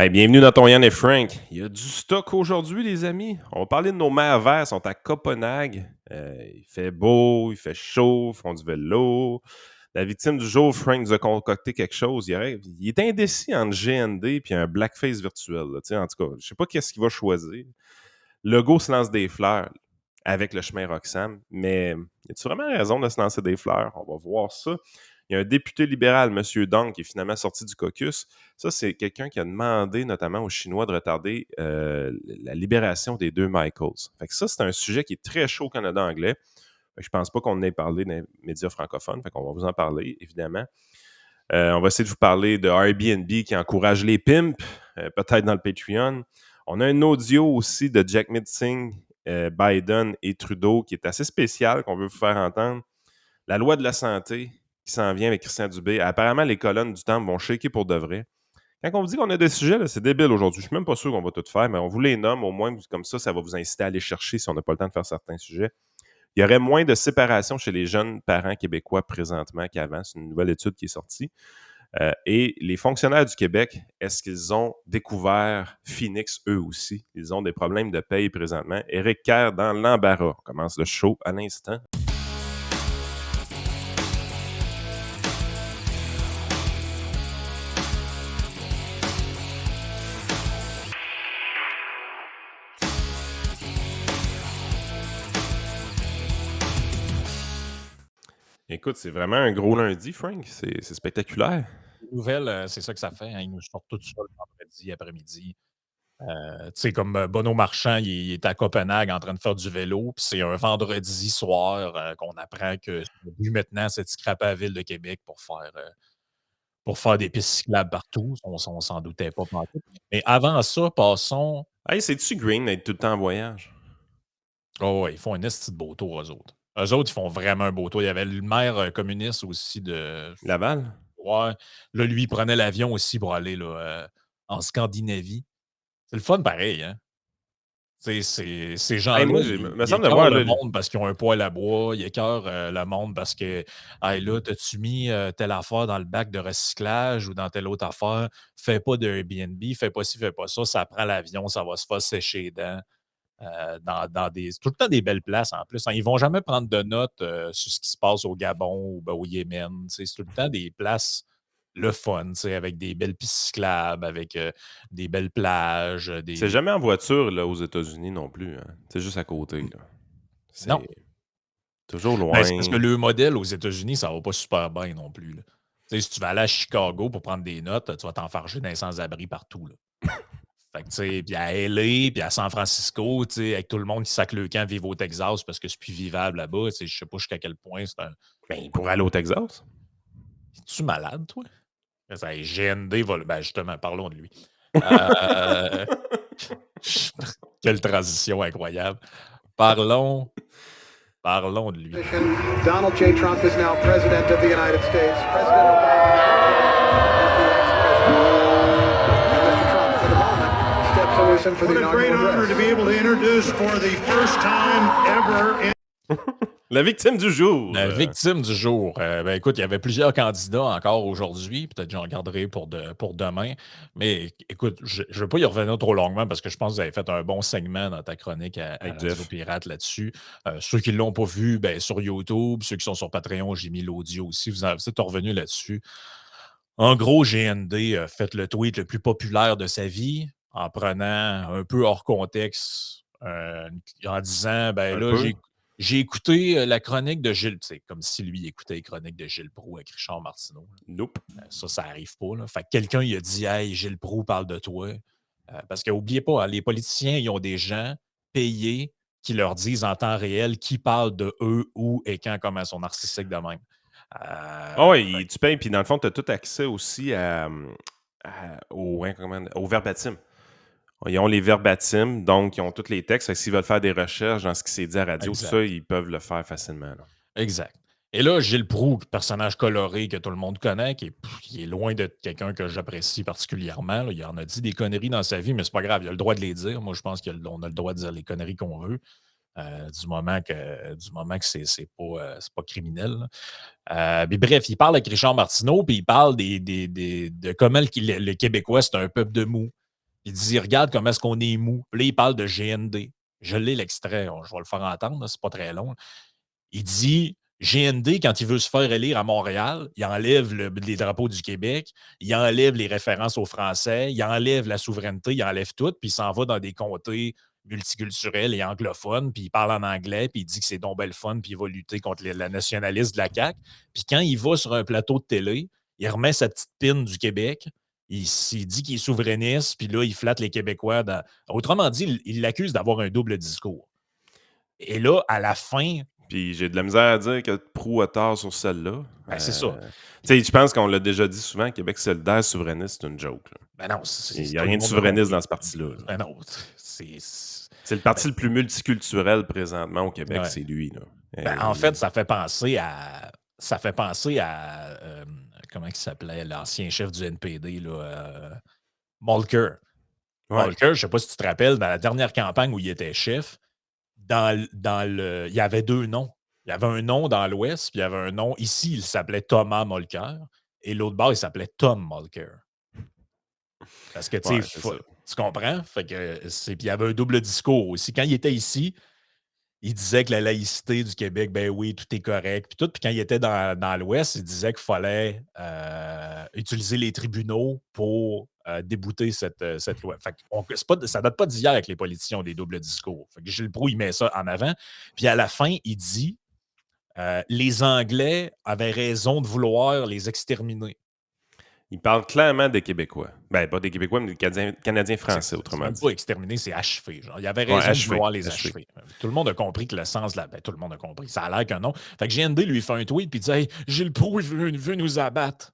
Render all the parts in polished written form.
Hey, bienvenue dans ton Yann et Frank. Il y a du stock aujourd'hui, les amis. On va parler de nos mers verts, sont à Copenhague. Il fait beau, il fait chaud, ils font du vélo. La victime du jour, Frank, nous a concocté quelque chose. Il est indécis entre GND et un blackface virtuel. Là. En tout cas, je sais pas qu'est-ce qu'il va choisir. Legault se lance des fleurs avec le chemin Roxham, mais y a-tu vraiment raison de se lancer des fleurs? On va voir ça. Il y a un député libéral, M. Dong, qui est finalement sorti du caucus. Ça, c'est quelqu'un qui a demandé notamment aux Chinois de retarder la libération des deux Michaels. Fait que ça, c'est un sujet qui est très chaud au Canada anglais. Fait que je pense pas qu'on en ait parlé dans les médias francophones. Fait qu'on va vous en parler, évidemment. On va essayer de vous parler de Airbnb qui encourage les pimps, peut-être dans le Patreon. On a un audio aussi de Jack Singh, Biden et Trudeau qui est assez spécial, qu'on veut vous faire entendre. La loi de la santé qui s'en vient avec Christian Dubé. Apparemment, les colonnes du Temple vont shaker pour de vrai. Quand on vous dit qu'on a des sujets, là, c'est débile aujourd'hui. Je suis même pas sûr qu'on va tout faire, mais on vous les nomme au moins, comme ça va vous inciter à aller chercher si on n'a pas le temps de faire certains sujets. Il y aurait moins de séparation chez les jeunes parents québécois présentement qu'avant. C'est une nouvelle étude qui est sortie. Et les fonctionnaires du Québec, est-ce qu'ils ont découvert Phoenix eux aussi? Ils ont des problèmes de paye présentement. Éric Kerr dans l'embarras. On commence le show à l'instant. Écoute, c'est vraiment un gros lundi, Frank. C'est spectaculaire. Les nouvelles, c'est ça que ça fait, hein, ils nous sortent tout ça le vendredi après-midi. Tu sais, comme Bono Marchand, il est à Copenhague en train de faire du vélo, puis c'est un vendredi soir qu'on apprend que le but maintenant, c'est de scraper la ville de Québec pour faire des pistes cyclables partout. On s'en doutait pas pantoute. Mais avant ça, passons. Hey, c'est-tu green d'être tout le temps en voyage? Oh, ouais, ils font un esti de beau tour, eux autres. Eux autres, ils font vraiment un beau tour. Il y avait le maire communiste aussi de. Laval? Ouais. Là, lui, il prenait l'avion aussi pour aller là, en Scandinavie. C'est le fun pareil, hein? Tu sais, ces Hey, gens-là, moi, me ils semble de écœurent voir, le là, monde parce qu'ils ont un poêle à bois, ils écœurent, le monde parce que: «Hey, là, t'as-tu mis, telle affaire dans le bac de recyclage ou dans telle autre affaire? Fais pas de Airbnb, fais pas ci, fais pas ça, ça prend l'avion, ça va se faire sécher les dents». Dans des c'est tout le temps des belles places en plus, hein. Ils vont jamais prendre de notes, sur ce qui se passe au Gabon ou ben, au Yémen, tu sais. C'est tout le temps des places le fun, tu sais, avec des belles pistes cyclables, avec, des belles plages, c'est des jamais en voiture là, aux États-Unis non plus. Hein. C'est juste à côté. Là. non. C'est toujours Ben, c'est parce que loin. le modèle aux États-Unis, ça va pas super bien non plus, là. Tu sais, si tu vas aller à Chicago pour prendre des notes, tu vas t'enfarger dans les sans-abri partout, là. Fait que, tu sais, puis à LA, puis à San Francisco, tu sais, avec tout le monde qui sac le camp vivre au Texas parce que c'est plus vivable là-bas, tu sais, je sais pas jusqu'à quel point c'est un. Ben, pour aller au Texas. Es-tu malade, toi? Ça, GND va ben, justement, parlons de lui. Euh, Quelle transition incroyable. Parlons, parlons de lui. Donald J. Trump is now president of the United States. President Obama is the ex-president. And Mr. Trump, for the moment, steps away for the What a great inaugural honor to address. be able to introduce for the first time ever in La victime du jour. La victime du jour. Ben écoute, il y avait plusieurs candidats encore aujourd'hui. Peut-être que j'en garderai pour demain. Mais écoute, je ne veux pas y revenir trop longuement parce que je pense que vous avez fait un bon segment dans ta chronique à Avec Radio Jeff. Pirate là-dessus. Ceux qui ne l'ont pas vu, ben, sur YouTube, ceux qui sont sur Patreon, j'ai mis l'audio aussi. Vous êtes revenus là-dessus. En gros, GND a fait le tweet le plus populaire de sa vie en prenant un peu hors contexte, en disant ben Un là, peu. j'ai écouté la chronique de Gilles. C'est comme si lui écoutait les chroniques de Gilles Proulx avec Richard Martineau. Nope. Ça n'arrive pas. Là. Fait que quelqu'un il a dit hey, Gilles Proulx parle de toi. Parce qu'oubliez pas, hein, les politiciens, ils ont des gens payés qui leur disent en temps réel qui parle de eux, où et quand, comme elles sont narcissiques de même. Ah ouais, Fait tu payes, puis dans le fond, tu as tout accès aussi au, hein, au verbatim. Ils ont les verbatims, donc ils ont tous les textes. Fait que s'ils veulent faire des recherches dans ce qui s'est dit à la radio, tout ça, exact. ils peuvent le faire facilement. Là. Exact. Et là, Gilles Proulx, personnage coloré que tout le monde connaît, qui est loin d'être quelqu'un que j'apprécie particulièrement. Là. Il en a dit des conneries dans sa vie, mais c'est pas grave, il a le droit de les dire. Moi, je pense qu'on a le droit de dire les conneries qu'on veut, du moment que c'est pas criminel. Mais bref, il parle avec Richard Martineau, puis il parle de comment le Québécois, c'est un peuple de mou. Il dit, regarde comment est-ce qu'on est mou. Puis là, il parle de GND. Je l'ai l'extrait, je vais le faire entendre, c'est pas très long. Il dit, GND, quand il veut se faire élire à Montréal, il enlève les drapeaux du Québec, il enlève les références aux Français, il enlève la souveraineté, il enlève tout, puis il s'en va dans des comtés multiculturels et anglophones, puis il parle en anglais, puis il dit que c'est donc bel fun, puis il va lutter contre la nationaliste de la CAQ. Puis quand il va sur un plateau de télé, il remet sa petite pine du Québec, il dit qu'il est souverainiste, puis là, il flatte les Québécois. Autrement dit, il l'accuse d'avoir un double discours. Et là, à la fin, Puis j'ai de la misère à dire que Proulx a tort sur celle-là. c'est ça. Tu sais, je pense qu'on l'a déjà dit souvent, Québec solidaire souverainiste, c'est une joke. Là. Ben non, Il n'y a rien de souverainiste dans ce parti-là. Là. Ben non, c'est le parti le plus multiculturel présentement au Québec, c'est lui. Là. En fait, ça fait penser à... comment il s'appelait, l'ancien chef du NPD, là, Molker. Ouais. Molker, je ne sais pas si tu te rappelles, dans la dernière campagne où il était chef, il y avait 2 noms. Il y avait un nom dans l'Ouest, puis il y avait un nom ici, il s'appelait Thomas Molker, et l'autre bord, il s'appelait Tom Molker. Parce que, tu comprends? Fait que puis il y avait un double discours aussi. Quand il était ici, il disait que la laïcité du Québec, ben oui, tout est correct, puis tout. Puis quand il était dans l'Ouest, il disait qu'il fallait utiliser les tribunaux pour débouter cette loi. Fait que ça date pas d'hier avec les politiciens des doubles discours. Fait que Gilles Proulx, il met ça en avant. Puis à la fin, il dit les Anglais avaient raison de vouloir les exterminer. Il parle clairement des Québécois. Ben, pas des Québécois, mais des Canadiens français, autrement dit. C'est même pas exterminer, c'est achever. Genre. Il avait raison de vouloir les achever. Tout le monde a compris que le sens de la... Ben, tout le monde a compris. Ça a l'air qu'un non. Fait que GND lui fait un tweet puis il dit « Hey, Gilles Proulx veut nous abattre. »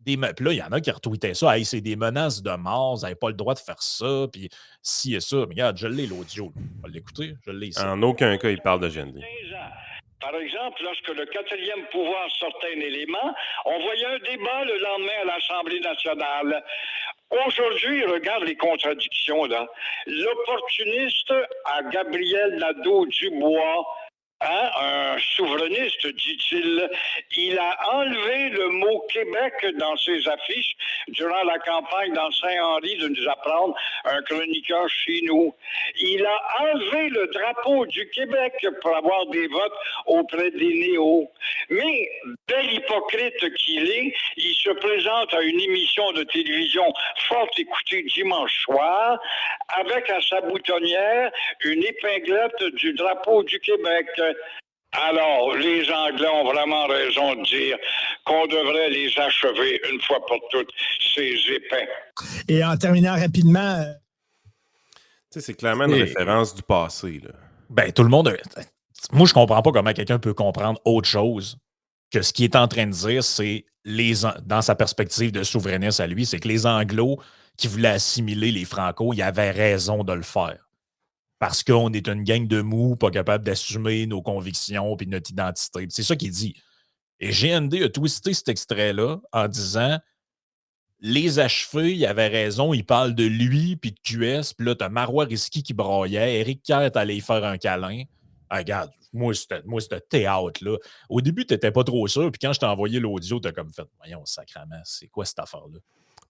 Puis là, il y en a qui retweetaient ça. « Hey, c'est des menaces de mort. Vous n'avez pas le droit de faire ça. » Puis si et ça. Mais regarde, je l'ai, l'audio. On va l'écouter. Je l'ai ici. En aucun cas, il parle de GND. Par exemple, lorsque le 4e pouvoir sortait un élément, on voyait un débat le lendemain à l'Assemblée nationale. Aujourd'hui, regarde les contradictions, là. L'opportuniste à Gabriel Nadeau-Dubois, un souverainiste, dit-il, il a enlevé le mot Québec dans ses affiches durant la campagne dans Saint-Henri de nous apprendre un chroniqueur chez nous. Il a enlevé le drapeau du Québec pour avoir des votes auprès des néos. Mais, bel hypocrite qu'il est, il se présente à une émission de télévision fort écoutée dimanche soir avec à sa boutonnière une épinglette du drapeau du Québec. Alors, les Anglais ont vraiment raison de dire qu'on devrait les achever une fois pour toutes, ces épais. Et en terminant rapidement... c'est clairement une référence du passé. Là. Ben, tout le monde... Moi, je comprends pas comment quelqu'un peut comprendre autre chose que ce qu'il est en train de dire, c'est, dans sa perspective de souverainiste à lui, c'est que les Anglos qui voulaient assimiler les Franco, ils avaient raison de le faire. Parce qu'on est une gang de mous, pas capable d'assumer nos convictions et notre identité. C'est ça qu'il dit. Et GND a twisté cet extrait-là en disant les achevés, il avait raison, il parle de lui puis de QS, puis là, t'as Marois Risky qui braillait, Éric Kerr est allé y faire un câlin. Ah, regarde, moi, c'était théâtre-là. Au début, t'étais pas trop sûr, puis quand je t'ai envoyé l'audio, t'as comme fait, voyons, sacrément, c'est quoi cette affaire-là?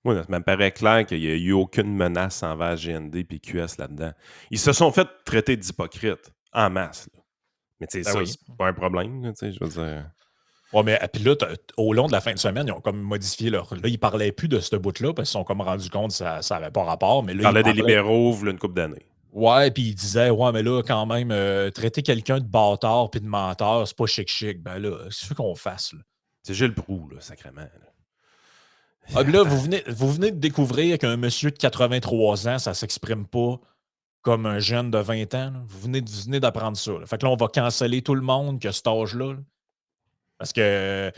Moi, ça me paraît clair qu'il n'y a eu aucune menace envers GND et QS là-dedans. Ils se sont fait traiter d'hypocrites en masse. Là. Mais tu sais, c'est pas un problème, là, je veux dire. Ouais, mais puis là, au long de la fin de semaine, ils ont comme modifié leur... Là, ils parlaient plus de ce bout-là parce qu'ils se sont comme rendus compte que ça n'avait pas rapport. Mais là, ils parlaient des libéraux, une couple d'années. Ouais, puis ils disaient, ouais, mais là, quand même, traiter quelqu'un de bâtard puis de menteur, c'est pas chic. Ben là, c'est ce qu'on fasse, là. C'est Gilles Proulx, là, sacrément. Là. Ah, là, vous venez de découvrir qu'un monsieur de 83 ans, ça s'exprime pas comme un jeune de 20 ans. Là. Vous venez d'apprendre ça. Là. Fait que là, on va canceller tout le monde qui a cet âge-là. Là. Parce que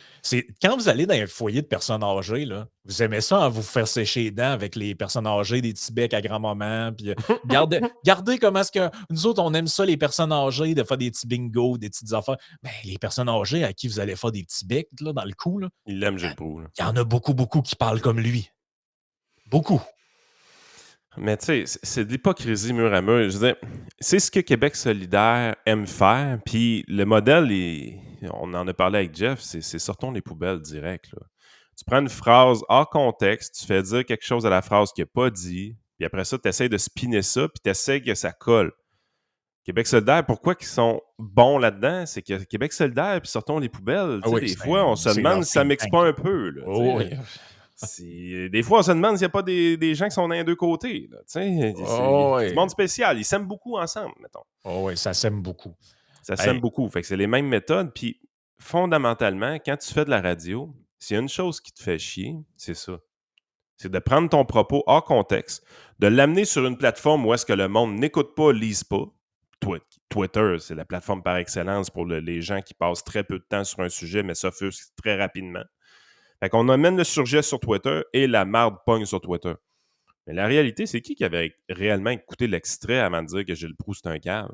quand vous allez dans un foyer de personnes âgées, là, vous aimez ça, vous faire sécher les dents avec les personnes âgées, des petits becs à grand-maman. Puis regardez comment est-ce que nous autres, on aime ça, les personnes âgées, de faire des petits bingos, des petites affaires. Ben, les personnes âgées à qui vous allez faire des petits becs là, dans le cou, là, il l'aime, Gilles Proulx. Il y en a beaucoup qui parlent comme lui. Beaucoup. Mais tu sais, c'est de l'hypocrisie mur à mur. Je veux dire, c'est ce que Québec solidaire aime faire. Puis le modèle, on en a parlé avec Jeff, c'est sortons les poubelles direct. Là. Tu prends une phrase hors contexte, tu fais dire quelque chose à la phrase qu'il n'a pas dit, Puis après ça, tu essaies de spinner ça, puis tu essaies que ça colle. Québec solidaire, pourquoi ils sont bons là-dedans? C'est que Québec solidaire, puis sortons les poubelles. Ah oui, Des fois, on se c'est leur demande si ça think mixe tank. pas un peu. Là, Oh, oui. Des fois, on se demande s'il n'y a pas des gens qui sont dans les deux côtés. Là, c'est Oh, du oui. monde spécial. Ils s'aiment beaucoup ensemble, mettons. Oh, oui, ça s'aime beaucoup. Ça s'aime beaucoup. Fait que c'est les mêmes méthodes. Puis, fondamentalement, quand tu fais de la radio, s'il y a une chose qui te fait chier, c'est ça. C'est de prendre ton propos hors contexte, de l'amener sur une plateforme où est-ce que le monde n'écoute pas, lise pas. Twitter, c'est la plateforme par excellence pour les gens qui passent très peu de temps sur un sujet, mais s'offusquent très rapidement. Fait qu'on amène le sujet sur Twitter et la marde pogne sur Twitter. Mais la réalité, c'est qui avait réellement écouté l'extrait avant de dire que Gilles Proulx, c'est un cave?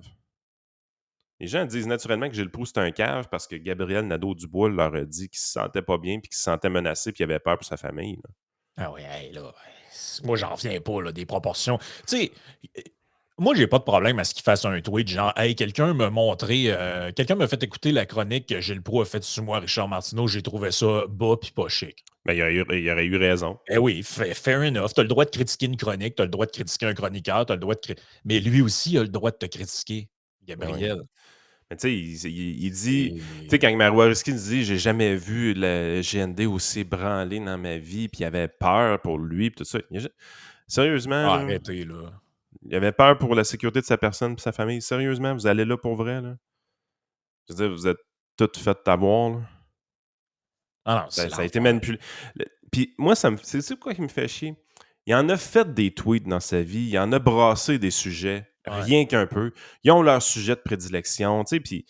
Les gens disent naturellement que Gilles Proulx, c'est un cave parce que Gabriel Nadeau-Dubois leur a dit qu'il se sentait pas bien, puis qu'il se sentait menacé, puis qu'il avait peur pour sa famille. Là. Ah oui, là, moi, j'en reviens pas, là, des proportions. Tu sais, moi, j'ai pas de problème à ce qu'il fasse un tweet genre, hey, quelqu'un m'a fait écouter la chronique que Gilles Proulx a faite sur moi, Richard Martineau, j'ai trouvé ça bas pis pas chic. Ben, il aurait eu raison. Eh oui, fair enough. Tu as le droit de critiquer une chronique, tu as le droit de critiquer un chroniqueur, tu as le droit de mais lui aussi a le droit de te critiquer, Gabriel. Oui. Mais tu sais, il dit, tu sais, quand Marois Risky dit, j'ai jamais vu le GND aussi branlé dans ma vie, puis il avait peur pour lui, puis tout ça. Sérieusement, là, arrêtez, là. Il avait peur pour la sécurité de sa personne et sa famille. Sérieusement, vous allez là pour vrai, là? Je veux dire, vous êtes toutes faites avoir, là. Ah non, Ça a été manipulé. Puis moi, c'est quoi qui me fait chier? Il en a fait des tweets dans sa vie, il en a brassé des sujets, rien qu'un peu. Ils ont leur sujet de prédilection, tu sais, puis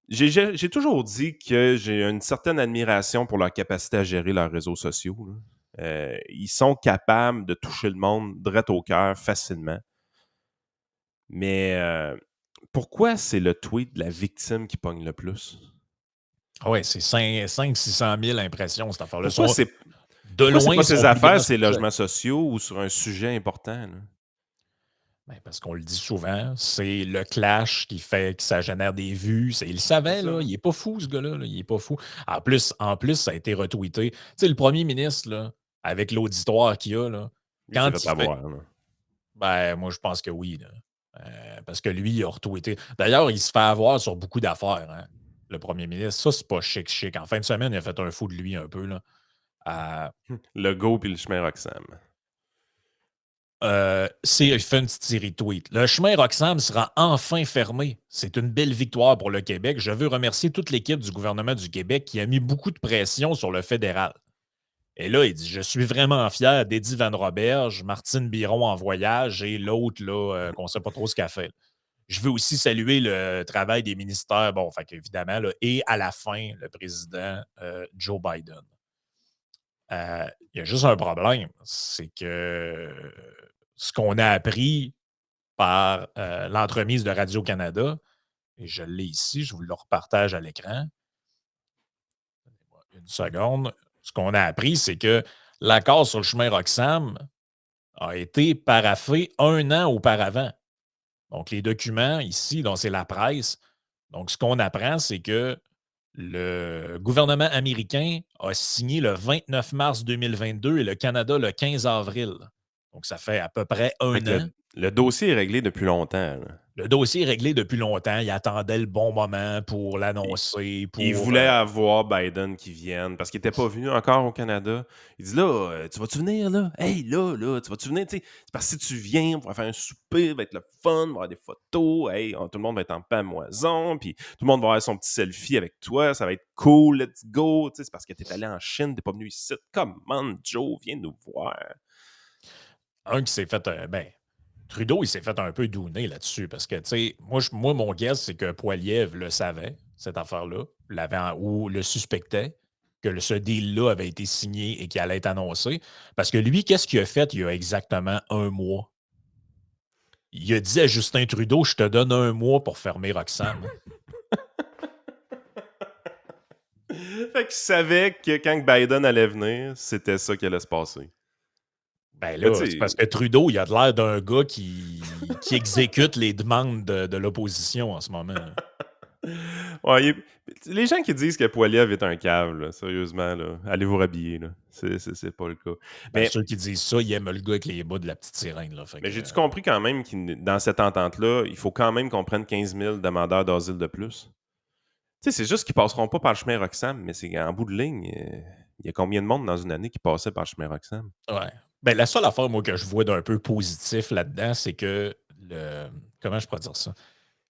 j'ai toujours dit que j'ai une certaine admiration pour leur capacité à gérer leurs réseaux sociaux, là. Ils sont capables de toucher le monde droit au cœur facilement. Mais pourquoi c'est le tweet de la victime qui pogne le plus? Ah ouais, c'est 500-600 000 impressions, cette affaire-là. Pourquoi c'est pas ses affaires, ses logements sociaux ou sur un sujet important? Là? Ben, parce qu'on le dit souvent, c'est le clash qui fait que ça génère des vues. Il le savait, là, il est pas fou, ce gars-là. Là, il est pas fou. En plus, ça a été retweeté. Tu sais, le premier ministre, là, avec l'auditoire qu'il a, là, quand il fait... Ben, moi, je pense que oui. Là. Parce que lui, il a retweeté. D'ailleurs, il se fait avoir sur beaucoup d'affaires, hein, le premier ministre. Ça, c'est pas chic. En fin de semaine, il a fait un fou de lui un peu. Là. Le go puis le chemin Roxham. Il fait une petite série de tweets. Le chemin Roxham sera enfin fermé. C'est une belle victoire pour le Québec. Je veux remercier toute l'équipe du gouvernement du Québec qui a mis beaucoup de pression sur le fédéral. Et là, il dit, je suis vraiment fier d'Eddie Van Roberge, Martine Biron en voyage et l'autre, là, qu'on ne sait pas trop ce qu'elle fait. Je veux aussi saluer le travail des ministères, bon, fait évidemment, là, et à la fin, le président Joe Biden. Il y a juste un problème, c'est que ce qu'on a appris par l'entremise de Radio-Canada, et je l'ai ici, je vous le repartage à l'écran. Une seconde. Ce qu'on a appris, c'est que l'accord sur le chemin Roxham a été paraphé 1 an auparavant. Donc, les documents ici, c'est la presse. Donc, ce qu'on apprend, c'est que le gouvernement américain a signé le 29 mars 2022 et le Canada le 15 avril. Donc, ça fait à peu près un an. Le dossier est réglé depuis longtemps. Là. Le dossier est réglé depuis longtemps. Il attendait le bon moment pour l'annoncer. Il voulait avoir Biden qui vienne parce qu'il n'était pas venu encore au Canada. Il dit là, tu vas-tu venir là? Hey, là, tu vas-tu venir? T'sais, c'est parce que si tu viens, on va faire un souper, ça va être le fun, on va avoir des photos. Hey, tout le monde va être en pamoison, puis tout le monde va avoir son petit selfie avec toi. Ça va être cool, let's go. C'est parce que tu es allé en Chine, tu n'es pas venu ici. Come on, Joe, viens nous voir. Un qui s'est fait. Trudeau, il s'est fait un peu douner là-dessus parce que, tu sais, moi, mon guess, c'est que Poilievre le savait, cette affaire-là, ou le suspectait, que ce deal-là avait été signé et qu'il allait être annoncé. Parce que lui, qu'est-ce qu'il a fait il y a exactement 1 mois? Il a dit à Justin Trudeau, je te donne 1 mois pour fermer Roxham. Fait qu'il savait que quand Biden allait venir, c'était ça qui allait se passer. Ben là, c'est parce que Trudeau, il a l'air d'un gars qui exécute les demandes de l'opposition en ce moment. Ouais, les gens qui disent que Poiliev est un cave, là, sérieusement, là, allez vous rhabiller. Là. C'est pas le cas. Ben, Mais, ceux qui disent ça, ils aiment le gars avec les bas de la petite sirène. Là, fait mais que, j'ai-tu compris quand même que dans cette entente-là, il faut quand même qu'on prenne 15 000 demandeurs d'asile de plus? Tu sais, c'est juste qu'ils passeront pas par le chemin Roxham, mais c'est en bout de ligne, il y a combien de monde dans une année qui passait par le chemin Roxham? ouais. Ben, la seule affaire, moi, que je vois d'un peu positif là-dedans, c'est que comment je pourrais dire ça?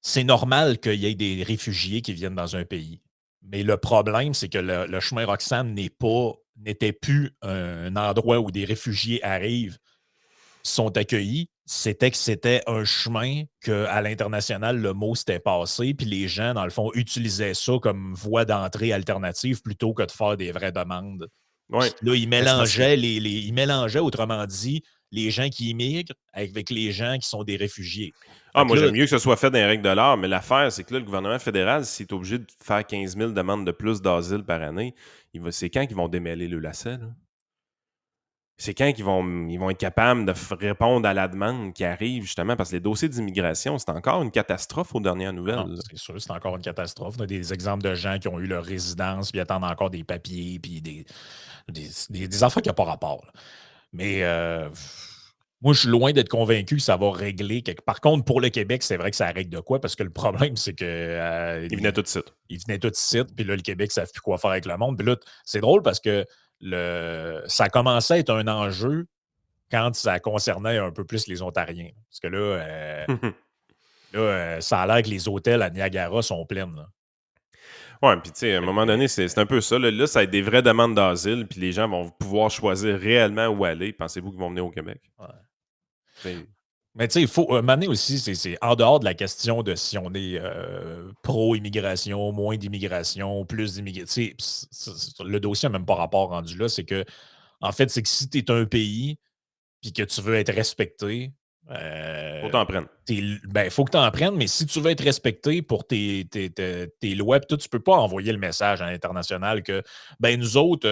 C'est normal qu'il y ait des réfugiés qui viennent dans un pays. Mais le problème, c'est que le chemin Roxham n'était plus un endroit où des réfugiés arrivent, sont accueillis. C'était que c'était un chemin qu'à l'international, le mot s'était passé, puis les gens, dans le fond, utilisaient ça comme voie d'entrée alternative plutôt que de faire des vraies demandes. Ouais. Puis là, ils Mais c'est parce que- mélangeaient, ils mélangeaient, autrement dit, les gens qui immigrent avec les gens qui sont des réfugiés. Ah, Fait que moi, là, j'aime mieux que ce soit fait dans les règles de l'art, mais l'affaire, c'est que là, le gouvernement fédéral, s'il est obligé de faire 15 000 demandes de plus d'asile par année, c'est quand qu'ils vont démêler le lacet, là? C'est quand ils vont être capables de répondre à la demande qui arrive, justement, parce que les dossiers d'immigration, c'est encore une catastrophe aux dernières nouvelles. non, Là. c'est sûr, c'est encore une catastrophe. On a des exemples de gens qui ont eu leur résidence, puis attendent encore des papiers, puis des affaires qui n'ont pas rapport. Là. Mais moi, je suis loin d'être convaincu que ça va régler. Par contre, pour le Québec, c'est vrai que ça règle de quoi, parce que le problème, c'est que Ils venaient tout de suite. ils venaient tout de suite, puis là, le Québec ne savent plus quoi faire avec le monde. Puis là, c'est drôle parce que ça commençait à être un enjeu quand ça concernait un peu plus les Ontariens. Parce que là, ça a l'air que les hôtels à Niagara sont pleins. Là. Ouais, puis tu sais, à un Fait moment que, donné, c'est un peu ça. Là, ça va être des vraies demandes d'asile, puis les gens vont pouvoir choisir réellement où aller. Pensez-vous qu'ils vont venir au Québec? ouais. C'est- Mais tu sais, il faut. Mané aussi, c'est en dehors de la question de si on est pro-immigration, moins d'immigration, plus d'immigration. Le dossier n'a même pas rapport rendu là. C'est que, en fait, c'est que si tu es un pays puis que tu veux être respecté, Faut t'en prendre. ben, faut que tu en prennes, mais si tu veux être respecté pour tes lois, pis tout, tu peux pas envoyer le message à l'international que ben nous autres,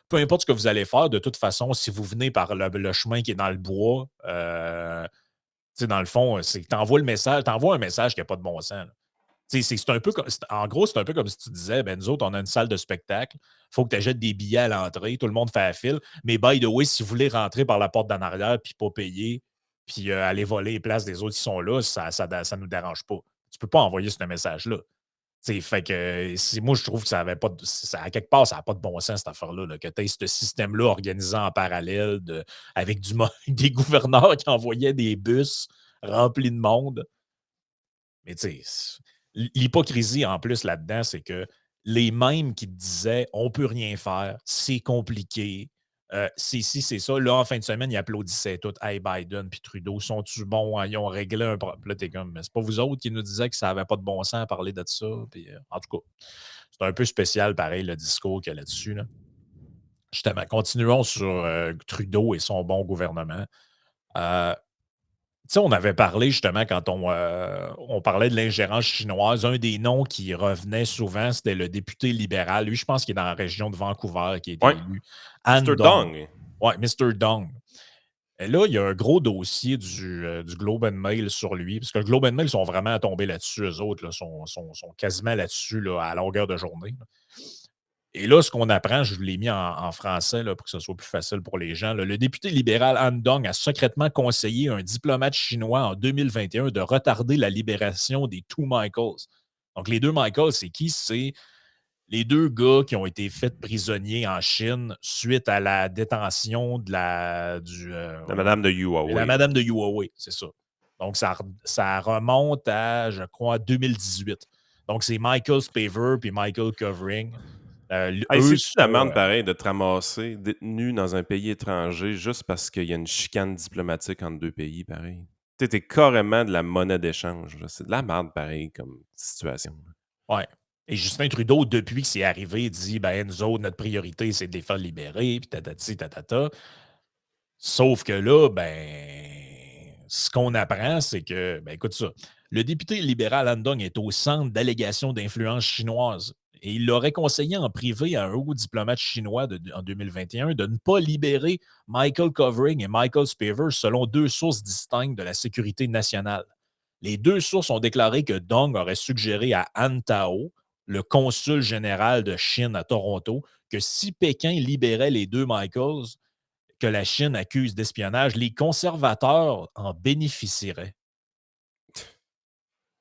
peu importe ce que vous allez faire, de toute façon, si vous venez par le chemin qui est dans le bois, tu sais, dans le fond, c'est que tu envoies un message qui n'a pas de bon sens. Là. Tu sais, c'est un peu comme, en gros, c'est un peu comme si tu disais, ben nous autres, on a une salle de spectacle, il faut que tu achètes des billets à l'entrée, tout le monde fait la file, mais by the way, si vous voulez rentrer par la porte d'en arrière puis pas payer, puis aller voler les places des autres qui sont là, ça nous dérange pas. Tu peux pas envoyer ce message-là. Tu sais, fait que moi, je trouve que ça avait pas à quelque part, ça n'a pas de bon sens, cette affaire-là, là, que tu aies ce système-là organisé en parallèle avec des gouverneurs qui envoyaient des bus remplis de monde. Mais tu sais, l'hypocrisie en plus là-dedans, c'est que les mêmes qui te disaient on peut rien faire, c'est compliqué, c'est ci, c'est ça. Là, en fin de semaine, ils applaudissaient tout. Hey, Biden puis Trudeau, sont-tu bons? Ils ont réglé un problème. Là, t'es comme, mais c'est pas vous autres qui nous disaient que ça n'avait pas de bon sens à parler de ça. Puis, en tout cas, c'est un peu spécial, pareil, le discours qu'il y a là-dessus. Là. Justement, continuons sur Trudeau et son bon gouvernement. Euh, Tu sais, on avait parlé justement quand on parlait de l'ingérence chinoise. Un des noms qui revenait souvent, c'était le député libéral. Lui, je pense qu'il est dans la région de Vancouver, qui a été Ouais. élu. Han Mr. Dong. Dong. Oui, Mr. Dong. Et là, il y a un gros dossier du Globe and Mail sur lui, parce que le Globe and Mail sont vraiment tombés là-dessus, eux autres, là, sont quasiment là-dessus là, à longueur de journée. Là. Et là, ce qu'on apprend, je vous l'ai mis en français là, pour que ce soit plus facile pour les gens. Là. Le député libéral Han Dong a secrètement conseillé à un diplomate chinois en 2021 de retarder la libération des two Michaels. Donc, les deux Michaels, c'est qui? C'est les deux gars qui ont été faits prisonniers en Chine suite à la détention de La madame de Huawei. la madame de Huawei, c'est ça. Donc, ça remonte à, je crois, 2018. Donc, c'est Michael Spavor puis Michael Covering. Hey, Eux c'est-tu la sont, merde pareil de te ramasser détenu dans un pays étranger juste parce qu'il y a une chicane diplomatique entre deux pays, pareil? Tu sais, t'es carrément de la monnaie d'échange. Là. C'est de la merde pareil comme situation. ouais. Et Justin Trudeau, depuis que c'est arrivé, dit ben nous autres, notre priorité, c'est de les faire libérer, puis tatati, tatata. Sauf que là, ben, ce qu'on apprend, c'est que, ben écoute ça, le député libéral Andong est au centre d'allégations d'influence chinoise. Et il l'aurait conseillé en privé à un haut diplomate chinois en 2021 de ne pas libérer Michael Covering et Michael Spavor selon deux sources distinctes de la sécurité nationale. Les deux sources ont déclaré que Dong aurait suggéré à Han Tao, le consul général de Chine à Toronto, que si Pékin libérait les deux Michaels que la Chine accuse d'espionnage, les conservateurs en bénéficieraient.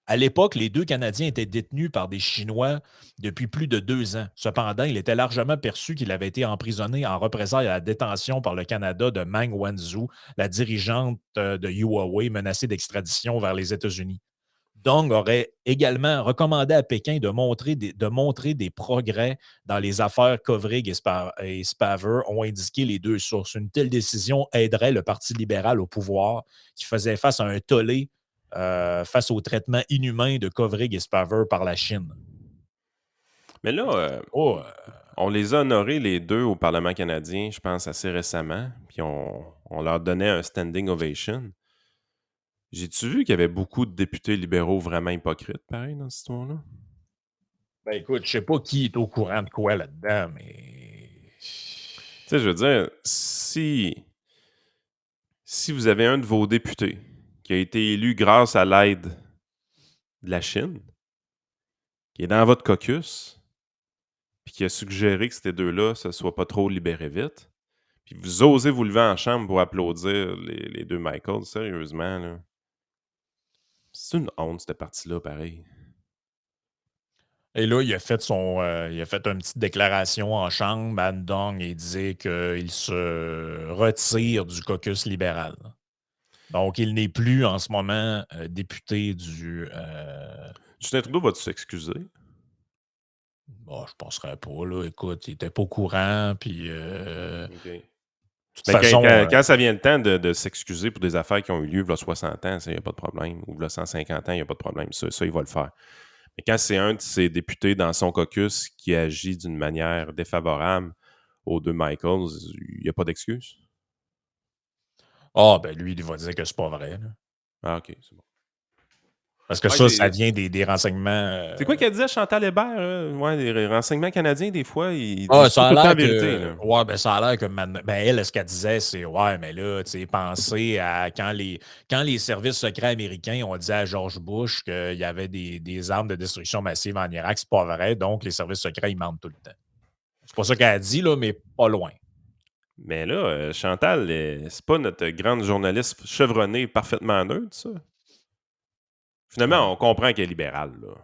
À l'époque, les deux Canadiens étaient détenus par des Chinois depuis plus de 2 ans. Cependant, il était largement perçu qu'il avait été emprisonné en représailles à la détention par le Canada de Meng Wanzhou, la dirigeante de Huawei menacée d'extradition vers les États-Unis. Dong aurait également recommandé à Pékin de montrer des progrès dans les affaires Kovrig et Spaver, ont indiqué les deux sources. Une telle décision aiderait le Parti libéral au pouvoir, qui faisait face à un tollé face au traitement inhumain de Kovrig et Spaver par la Chine. Mais là, Oh, on les a honorés les deux au Parlement canadien, je pense, assez récemment. Puis on leur donnait un standing ovation. J'ai-tu vu qu'il y avait beaucoup de députés libéraux vraiment hypocrites, pareil, dans cette histoire-là? ben écoute, je sais pas qui est au courant de quoi là-dedans, mais. Tu sais, je veux dire, si vous avez un de vos députés qui a été élu grâce à l'aide de la Chine, qui est dans votre caucus, puis qui a suggéré que ces deux-là ne se soient pas trop libérés vite, puis vous osez vous lever en chambre pour applaudir les deux Michael, sérieusement, là. C'est une honte, cette partie-là, pareil. Et là, il a fait une petite déclaration en chambre, Han Dong, et il disait qu'il se retire du caucus libéral. Donc, il n'est plus en ce moment député du. Justin Trudeau va-tu s'excuser? Bon, je ne penserais pas, là. Écoute, il n'était pas au courant, puis. OK. De toute Mais façon. quand ça vient le temps de s'excuser pour des affaires qui ont eu lieu il y a 60 ans, il n'y a pas de problème. Ou il y a 150 ans, il n'y a pas de problème. Ça, il va le faire. Mais quand c'est un de ses députés dans son caucus qui agit d'une manière défavorable aux deux Michaels, il n'y a pas d'excuse? Ben lui, il va dire que c'est pas vrai, là. Ah, OK, c'est bon. Parce que Ouais, ça vient des renseignements. C'est quoi qu'elle disait, Chantal Hébert? Là? Ouais, les renseignements canadiens, des fois, ils disent pas Ça tout le temps a la l'air vérité. que. Là. Ouais, ben ça a l'air que elle, ce qu'elle disait, c'est ouais, mais là, tu sais, pensez à quand les services secrets américains ont dit à George Bush qu'il y avait des armes de destruction massive en Irak, c'est pas vrai, donc les services secrets, ils mentent tout le temps. C'est pas ça qu'elle a dit, là, mais pas loin. Mais là, Chantal, c'est pas notre grande journaliste chevronnée parfaitement neutre, ça? Finalement, on comprend qu'elle est libérale, là.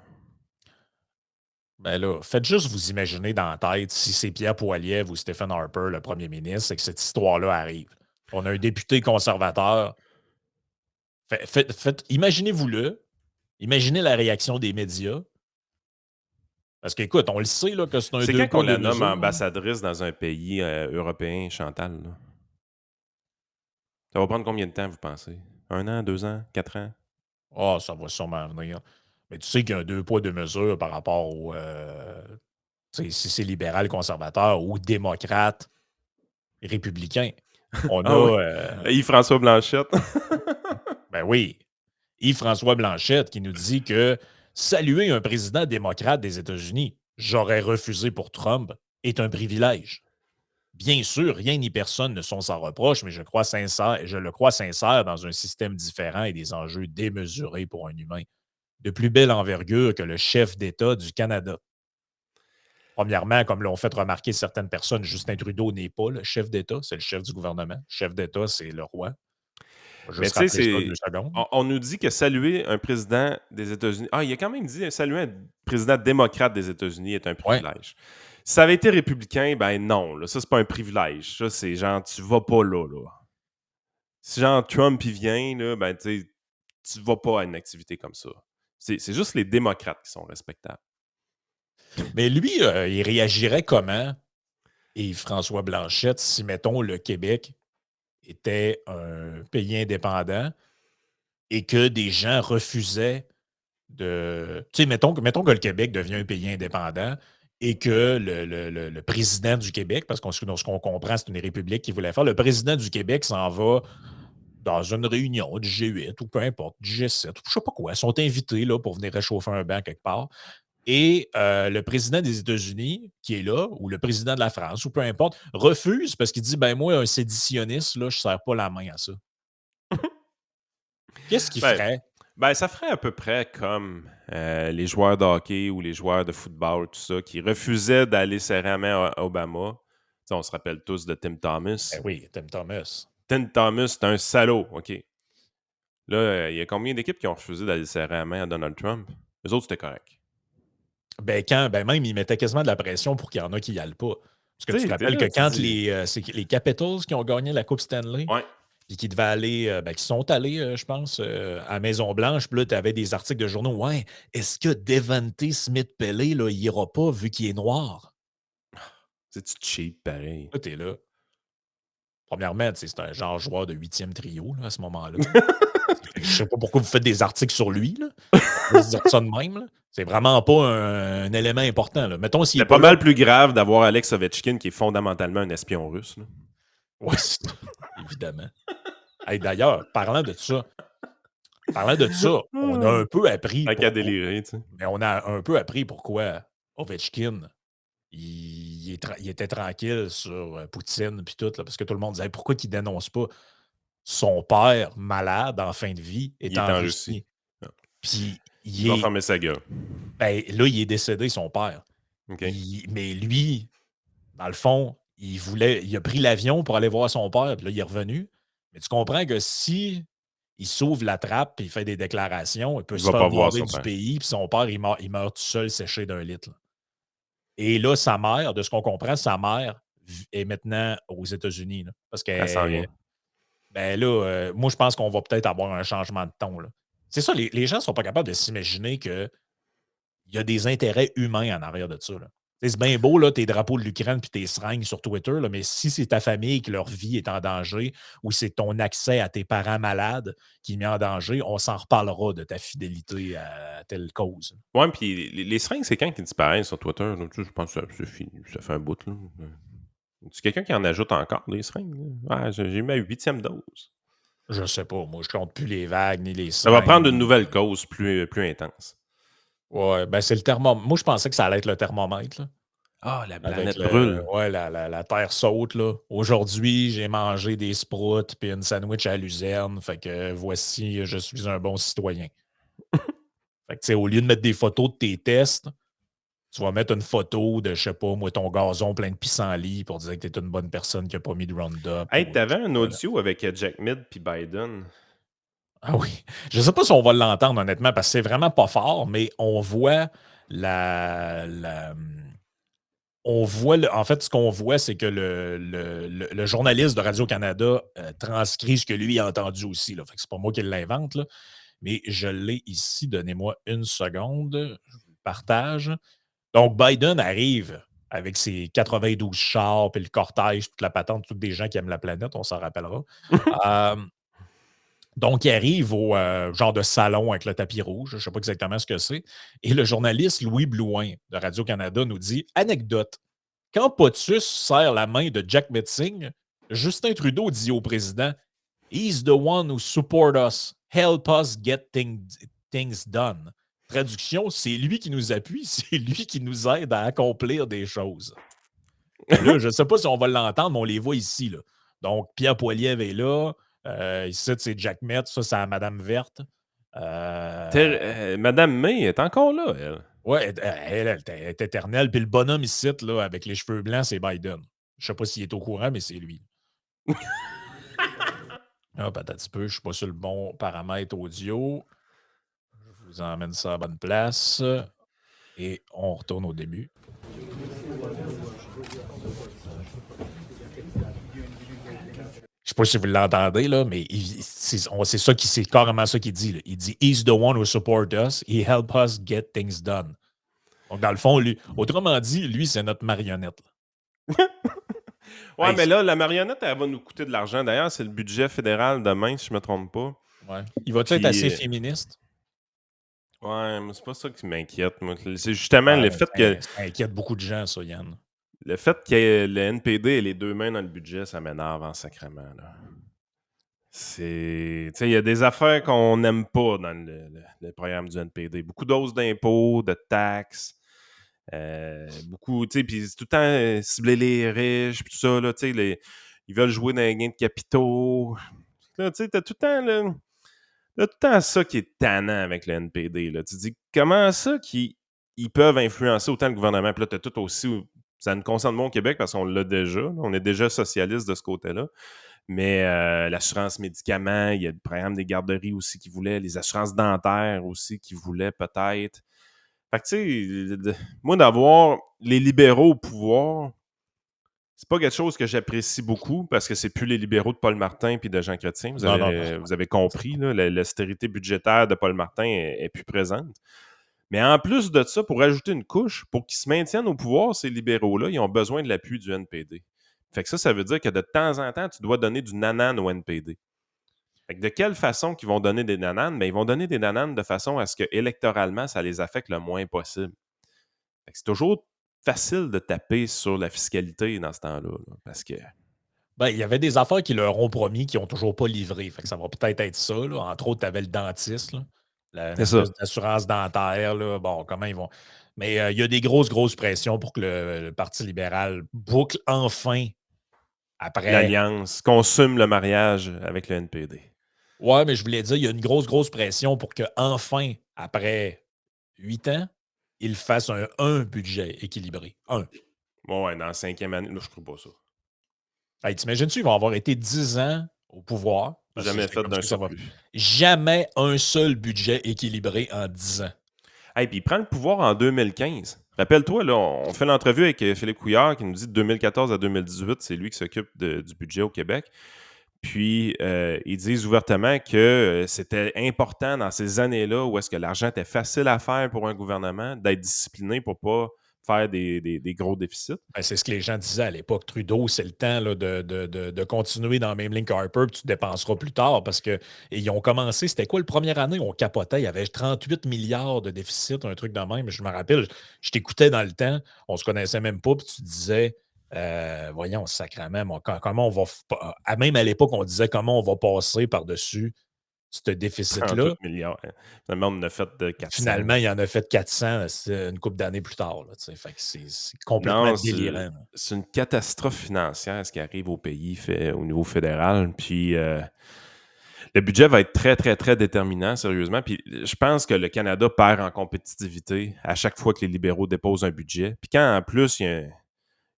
Ben là, faites juste vous imaginer dans la tête si c'est Pierre Poilievre ou Stephen Harper, le premier ministre, et que cette histoire-là arrive. On a un député conservateur. Imaginez-vous-le. Imaginez la réaction des médias. Parce qu'écoute, on le sait là, que c'est un C'est deux quand qu'on poids, deux la nomme mesures. ambassadrice dans un pays européen, Chantal? Là? Ça va prendre combien de temps, vous pensez? 1 an, 2 ans, 4 ans? Ah, ça va sûrement venir. Mais tu sais qu'il y a un deux poids, deux mesures par rapport au. Si c'est libéral, conservateur ou démocrate, républicain. On Ah oui? a. Yves-François Blanchette. Ben oui. Yves-François Blanchette qui nous dit que saluer un président démocrate des États-Unis, j'aurais refusé pour Trump, est un privilège. Bien sûr, rien ni personne ne sont sans reproche, mais je le crois sincère dans un système différent et des enjeux démesurés pour un humain, de plus belle envergure que le chef d'État du Canada. Premièrement, comme l'ont fait remarquer certaines personnes, Justin Trudeau n'est pas le chef d'État, c'est le chef du gouvernement. Le chef d'État, c'est le roi. On va Mais juste tu sais, rappeler ça 2 secondes. on nous dit que saluer un président des États-Unis... Ah, il a quand même dit saluer un président démocrate des États-Unis est un Ouais. privilège. Si ça avait été républicain, ben non, là, ça, c'est pas un privilège. Ça, c'est genre, tu vas pas là, là. Si genre Trump, il vient, là, ben tu vas pas à une activité comme ça. C'est juste les démocrates qui sont respectables. Mais lui, il réagirait comment, Yves-François Blanchette, si, mettons, le Québec était un pays indépendant et que des gens refusaient de... Tu sais, mettons que le Québec devient un pays indépendant et que le président du Québec, parce ce qu'on comprend, c'est une république qui voulait faire, le président du Québec s'en va dans une réunion du G8 ou peu importe, du G7, ou je sais pas quoi, ils sont invités là, pour venir réchauffer un banc quelque part. Et le président des États-Unis, qui est là, ou le président de la France, ou peu importe, refuse parce qu'il dit ben moi, un séditionniste, là, je ne sers pas la main à ça. Qu'est-ce qu'il Ben, ferait? Ben, ça ferait à peu près comme les joueurs de hockey ou les joueurs de football, tout ça, qui refusaient d'aller serrer la main à Obama. Tu sais, on se rappelle tous de Tim Thomas. Ben oui, Tim Thomas. Tim Thomas, c'est un salaud, OK. Là, il y a combien d'équipes qui ont refusé d'aller serrer la main à Donald Trump? Les autres, c'était correct. Ben même, il mettait quasiment de la pression pour qu'il y en a qui n'y allent pas. Parce que Tu tu te sais, t'es rappelles là, que tu quand dis... c'est les Capitals qui ont gagné la Coupe Stanley, Ouais. puis qui devaient aller, qui sont allés, je pense, à Maison-Blanche, puis là, tu avais des articles de journaux. Ouais, est-ce que Devante Smith-Pelé, là, il ira pas vu qu'il est noir? C'est-tu cheap, pareil? Là, t'es là. Premièrement, tu sais, c'est un genre joueur de 8e trio là, à ce moment-là. Je sais pas pourquoi vous faites des articles sur lui. Là. On va se dire ça de même. Là. C'est vraiment pas un élément important. Là. Mettons s'il C'est est pas pas là. mal plus grave d'avoir Alex Ovechkin, qui est fondamentalement un espion russe. Là. Oui, évidemment. Hey, d'ailleurs, parlant de ça, on a un peu appris Tant qu'à pourquoi. délirer, tu sais. Mais on a un peu appris pourquoi Ovechkin, il était tranquille sur Poutine puis tout, là, parce que tout le monde disait pourquoi il dénonce pas son père malade en fin de vie est Il est en en Russie. Russie. Ah. Puis Il va fermer sa gueule. ben, là, il est décédé, son père. OK. Mais lui, dans le fond, il a pris l'avion pour aller voir son père, puis là, il est revenu. Mais tu comprends que si il s'ouvre la trappe et il fait des déclarations, il peut Il se va faire pas voir barrer son du père. pays, puis son père, il meurt tout seul séché d'un litre. Là. Et là, sa mère, de ce qu'on comprend, sa mère est maintenant aux États-Unis. Là, parce Elle s'en vient. que, ben là, moi, je pense qu'on va peut-être avoir un changement de ton. Là. C'est ça, les gens ne sont pas capables de s'imaginer qu'il y a des intérêts humains en arrière de ça. Là. C'est bien beau, là, tes drapeaux de l'Ukraine puis tes seringues sur Twitter, là, mais si c'est ta famille que leur vie est en danger ou c'est ton accès à tes parents malades qui est mis en danger, on s'en reparlera de ta fidélité à telle cause. Ouais, puis les seringues, c'est quand qu'ils disparaissent sur Twitter? Là, tu sais, je pense que c'est fini. Ça fait un bout. Là. C'est quelqu'un qui en ajoute encore des seringues? Là? Ouais, j'ai eu ma 8e dose. Je sais pas, moi, je compte plus les vagues ni les Ça va prendre une seringues. nouvelle cause plus intense. Ouais, ben c'est le thermomètre. Moi, je pensais que ça allait être le thermomètre. Là. Ah, la Avec planète brûle. ouais, la terre saute. Là. Aujourd'hui, j'ai mangé des sprouts puis une sandwich à luzerne. Fait que voici, je suis un bon citoyen. Fait que, tu sais, au lieu de mettre des photos de tes tests, tu vas mettre une photo de, je sais pas, moi, ton gazon plein de pissenlit pour dire que tu es une bonne personne qui n'a pas mis de Roundup. Hey, Ou, t'avais un voilà. audio avec Jack Mid puis Biden. Ah oui. Je sais pas si on va l'entendre, honnêtement, parce que c'est vraiment pas fort, mais on voit on voit, en fait, ce qu'on voit, c'est que le journaliste de Radio-Canada transcrit ce que lui a entendu aussi. Là. Fait que c'est pas moi qui l'invente, là, mais je l'ai ici. Donnez-moi une seconde. Je vous le partage. Donc, Biden arrive avec ses 92 chars, puis le cortège, toute la patente, tous des gens qui aiment la planète, on s'en rappellera. Euh, donc, il arrive au genre de salon avec le tapis rouge. Je ne sais pas exactement ce que c'est. Et le journaliste Louis Blouin de Radio-Canada nous dit anecdote. Quand Potus serre la main de Jack Metzing, Justin Trudeau dit au président He's the one who support us, help us get things done. Traduction, c'est lui qui nous appuie, c'est lui qui nous aide à accomplir des choses. Et là, je ne sais pas si on va l'entendre, mais on les voit ici. Là. Donc, Pierre Poilievre est là. Ici, c'est Jack Metz. Ça, c'est la Madame Verte. Madame May est encore là, elle. Oui, elle est éternelle. Puis le bonhomme ici, là, avec les cheveux blancs, c'est Biden. Je ne sais pas s'il est au courant, mais c'est lui. Ah, peut-être un petit peu. Je ne suis pas sur le bon paramètre audio. Je vous emmène ça à la bonne place. Et on retourne au début. Je sais pas si vous l'entendez, là, mais c'est carrément ça qu'il dit. Là. Il dit He's the one who support us. He help us get things done. Donc, dans le fond, lui, autrement dit, lui, c'est notre marionnette. Ouais, Hey, mais là, la marionnette, elle va nous coûter de l'argent. D'ailleurs, c'est le budget fédéral demain, si je me trompe pas. Ouais. Il va-tu être Puis, assez féministe? Ouais, mais c'est pas ça qui m'inquiète, moi. C'est justement Ouais, ça inquiète beaucoup de gens, ça, Yann. le fait que le NPD ait les deux mains dans le budget, ça m'énerve en sacrement, là. Tu sais, il y a des affaires qu'on n'aime pas dans le programme du NPD. Beaucoup d'hausses d'impôts, de taxes, beaucoup, tu sais, puis c'est tout le temps cibler les riches, puis tout ça, là, tu sais, ils veulent jouer dans les gains de capitaux. Là, tu sais, t'as tout le temps, là, Là, tout le temps ça qui est tannant avec le NPD. Là. Tu dis, comment ça qu'ils peuvent influencer autant le gouvernement? Puis là, tu as tout aussi. Ça nous concerne moins au Québec parce qu'on l'a déjà. Là. On est déjà socialiste de ce côté-là. Mais l'assurance médicaments, il y a le programme des garderies aussi qui voulaient, les assurances dentaires aussi qui voulaient peut-être. Fait que, tu sais, moi, d'avoir les libéraux au pouvoir, c'est pas quelque chose que j'apprécie beaucoup parce que c'est plus les libéraux de Paul Martin puis de Jean Chrétien. Vous Non, non, avez, vous avez compris, là, l'austérité budgétaire de Paul Martin est plus présente. Mais en plus de ça, pour ajouter une couche, pour qu'ils se maintiennent au pouvoir, ces libéraux-là, ils ont besoin de l'appui du NPD. Fait que ça veut dire que de temps en temps, tu dois donner du nanan au NPD. Fait que de quelle façon qu'ils vont donner des nananes? Ben, ils vont donner des nananes de façon à ce que électoralement, ça les affecte le moins possible. Fait que c'est toujours facile de taper sur la fiscalité dans ce temps-là. Là, parce que. Ben, il y avait des affaires qui leur ont promis, qui n'ont toujours pas livré. Fait que ça va peut-être être ça. Là. Entre autres, tu avais le dentiste, là. Une C'est ça. espèce d'assurance dentaire. Là. Bon, comment ils vont. Mais il y a des grosses pressions pour que le Parti libéral boucle enfin après. L'Alliance consomme le mariage avec le NPD. Ouais, mais je voulais dire, il y a une grosse pression pour que enfin, après 8 ans, ils fassent un budget équilibré. Un. Bon, ouais, dans la 5e année, là, je trouve pas ça. Hey, t'imagines-tu, ils vont avoir été 10 ans au pouvoir. Jamais C'est fait comme d'un ça que ça va. surplus. Jamais un seul budget équilibré en 10 ans. Hey, puis il prend le pouvoir en 2015. Rappelle-toi, là, on fait l'entrevue avec Philippe Couillard qui nous dit de 2014 à 2018, c'est lui qui s'occupe du budget au Québec. Puis, ils disent ouvertement que c'était important dans ces années-là où est-ce que l'argent était facile à faire pour un gouvernement, d'être discipliné pour pas faire des gros déficits. Ben, c'est ce que les gens disaient à l'époque. Trudeau, c'est le temps là, de continuer dans la même ligne qu'Harper, puis tu dépenseras plus tard parce que ils ont commencé, c'était quoi le première année? On capotait, il y avait 38 milliards de déficit, un truc de même. Je me rappelle, je t'écoutais dans le temps, on se connaissait même pas, puis tu disais, voyons, sacrément, comment on va. Même à l'époque, on disait comment on va passer par-dessus ce déficit-là. 38 milliards. Hein. Finalement, on en a fait de 400. Finalement, il en a fait 400 une couple d'années plus tard. Là, fait que c'est complètement Non, délirant. c'est une catastrophe financière ce qui arrive au pays au niveau fédéral. Puis le budget va être très, très, très déterminant, sérieusement. Puis je pense que le Canada perd en compétitivité à chaque fois que les libéraux déposent un budget. Puis quand en plus, il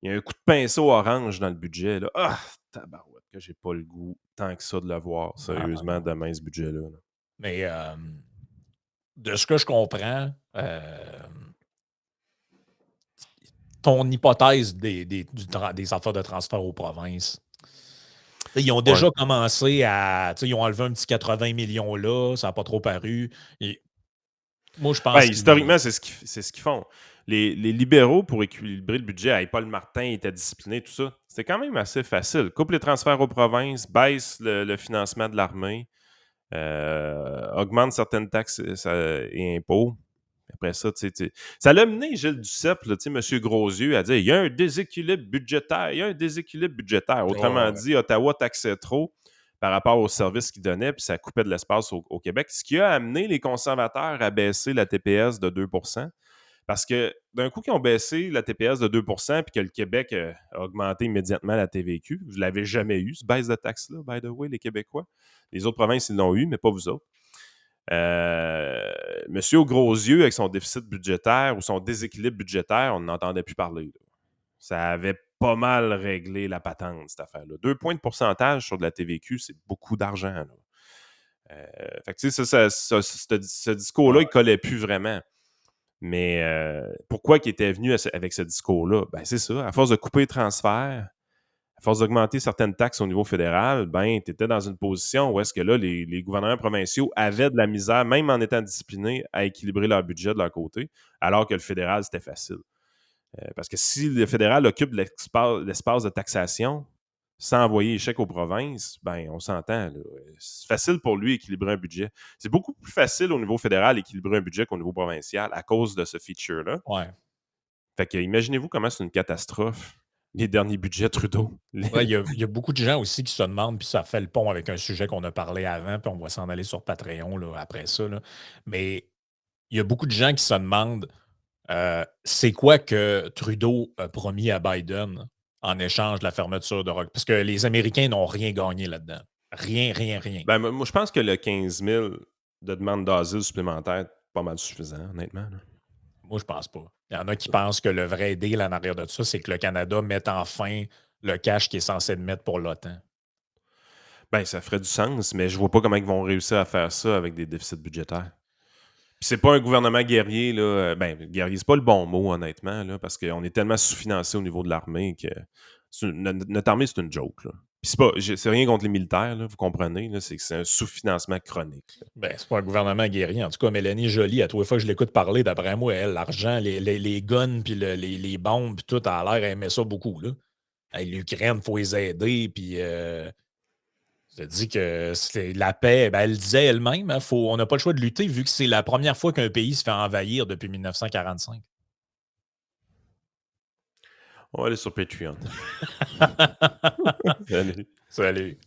y a un coup de pinceau orange dans le budget, là, tabarouette, que j'ai pas le goût tant que ça de le voir, sérieusement, demain, ce budget-là. Là. Mais de ce que je comprends, ton hypothèse des affaires de transfert aux provinces, ils ont déjà commencé à. Ils ont enlevé un petit 80 millions là, ça n'a pas trop paru. Et moi, je pense historiquement, c'est ce qu'ils font. Les libéraux, pour équilibrer le budget, Paul Martin était discipliné, tout ça, c'était quand même assez facile. Coupe les transferts aux provinces, baisse le financement de l'armée, augmente certaines taxes et impôts. Après ça, ça l'a mené Gilles Duceppe, là, M. Grosieux, à dire il y a un déséquilibre budgétaire. Il y a un déséquilibre budgétaire. Autrement dit, Ottawa taxait trop par rapport aux services qu'il donnait, puis ça coupait de l'espace au Québec. Ce qui a amené les conservateurs à baisser la TPS de 2 parce que d'un coup, qu'ils ont baissé la TPS de 2 puis que le Québec a augmenté immédiatement la TVQ, vous ne l'avez jamais eu, ce baisse de taxe-là, by the way, les Québécois. Les autres provinces, ils l'ont eu, mais pas vous autres. Monsieur aux gros yeux, avec son déficit budgétaire ou son déséquilibre budgétaire, on n'entendait plus parler. Là. Ça avait pas mal réglé la patente, cette affaire-là. 2 points de pourcentage sur de la TVQ, c'est beaucoup d'argent. Fait que, tu sais, ce discours-là, il collait plus vraiment. Mais pourquoi il était venu avec ce discours-là? Ben, c'est ça. À force de couper les transferts, à force d'augmenter certaines taxes au niveau fédéral, ben, tu étais dans une position où est-ce que là, les gouvernements provinciaux avaient de la misère, même en étant disciplinés, à équilibrer leur budget de leur côté, alors que le fédéral, c'était facile. Parce que si le fédéral occupe l'espace de taxation sans envoyer échec aux provinces, ben, on s'entend. Là. C'est facile pour lui d'équilibrer un budget. C'est beaucoup plus facile au niveau fédéral d'équilibrer un budget qu'au niveau provincial à cause de ce feature-là. Ouais. Fait que imaginez-vous comment c'est une catastrophe, les derniers budgets Trudeau. Ouais, il y a beaucoup de gens aussi qui se demandent, puis ça fait le pont avec un sujet qu'on a parlé avant, puis on va s'en aller sur Patreon là, après ça. Là. Mais il y a beaucoup de gens qui se demandent c'est quoi que Trudeau a promis à Biden en échange de la fermeture de Rock? Parce que les Américains n'ont rien gagné là-dedans. Rien, rien, rien. Ben, moi, je pense que le 15 000 de demande d'asile supplémentaire est pas mal suffisant, honnêtement. Là. Moi, je pense pas. Il y en a qui pensent que le vrai deal en arrière de ça, c'est que le Canada mette enfin le cash qu'il est censé mettre pour l'OTAN. Ben, ça ferait du sens, mais je vois pas comment ils vont réussir à faire ça avec des déficits budgétaires. Puis c'est pas un gouvernement guerrier, là. Ben, guerrier, c'est pas le bon mot, honnêtement, là, parce qu'on est tellement sous-financé au niveau de l'armée que notre armée, c'est une joke, là. Puis c'est rien contre les militaires, là, vous comprenez, là, c'est que c'est un sous-financement chronique. Là. Ben, c'est pas un gouvernement guerrier. En tout cas, Mélanie Joly, à tous les fois que je l'écoute parler, d'après moi, elle, l'argent, les guns, puis les bombes, puis tout, elle a l'air d'aimer ça beaucoup, là. Hey, l'Ukraine, il faut les aider, puis je te dis que c'est la paix, ben, elle disait elle-même, hein, on n'a pas le choix de lutter vu que c'est la première fois qu'un pays se fait envahir depuis 1945. On va aller sur Patreon. Salut.